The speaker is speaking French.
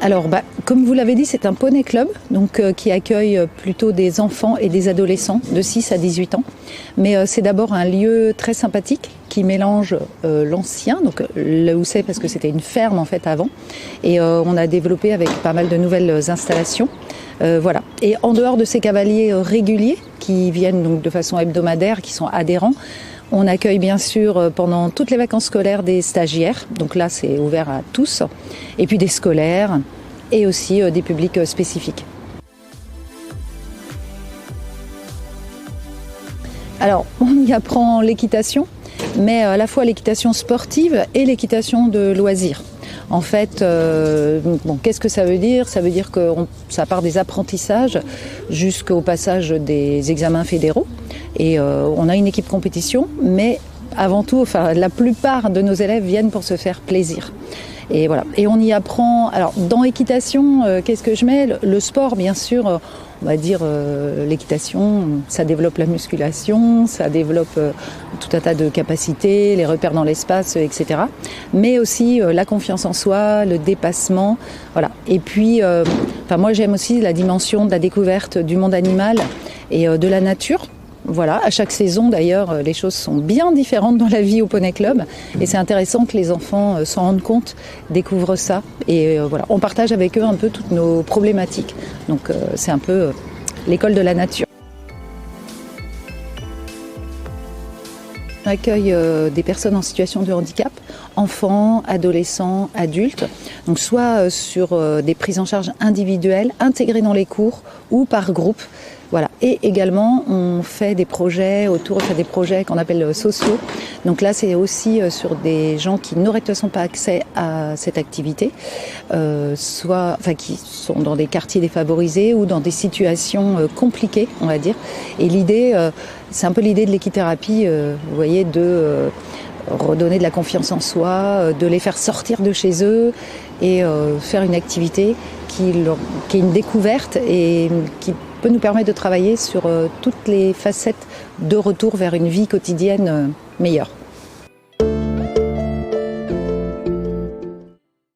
Alors, comme vous l'avez dit, c'est un poney club donc, qui accueille plutôt des enfants et des adolescents de 6 à 18 ans. Mais c'est d'abord un lieu très sympathique qui mélange l'ancien, donc là où c'est parce que c'était une ferme en fait avant. Et on a développé avec pas mal de nouvelles installations. Voilà. Et en dehors de ces cavaliers réguliers qui viennent donc de façon hebdomadaire, qui sont adhérents, on accueille bien sûr pendant toutes les vacances scolaires des stagiaires, donc là c'est ouvert à tous, et puis des scolaires et aussi des publics spécifiques. Alors on y apprend l'équitation, mais à la fois l'équitation sportive et l'équitation de loisirs. En fait, qu'est-ce que ça veut dire ? Ça veut dire que ça part des apprentissages jusqu'au passage des examens fédéraux. Et on a une équipe compétition, mais avant tout, la plupart de nos élèves viennent pour se faire plaisir. Et voilà. Et on y apprend. Alors, dans équitation, qu'est-ce que je mets ? Le sport, bien sûr. On va dire l'équitation, ça développe la musculation, ça développe tout un tas de capacités, les repères dans l'espace, etc. Mais aussi la confiance en soi, le dépassement, voilà. Et puis, moi j'aime aussi la dimension de la découverte du monde animal et de la nature. Voilà, à chaque saison d'ailleurs, les choses sont bien différentes dans la vie au Poney Club et c'est intéressant que les enfants s'en rendent compte, découvrent ça et voilà, on partage avec eux un peu toutes nos problématiques. Donc c'est un peu l'école de la nature. On accueille des personnes en situation de handicap, enfants, adolescents, adultes, donc soit sur des prises en charge individuelles, intégrées dans les cours ou par groupe. Voilà. Et également, on fait des projets des projets qu'on appelle sociaux. Donc là, c'est aussi sur des gens qui n'auraient de toute façon pas accès à cette activité, qui sont dans des quartiers défavorisés ou dans des situations compliquées, on va dire. Et l'idée, c'est un peu l'idée de l'équithérapie, vous voyez, de redonner de la confiance en soi, de les faire sortir de chez eux et faire une activité qui est une découverte et qui peut nous permettre de travailler sur toutes les facettes de retour vers une vie quotidienne meilleure.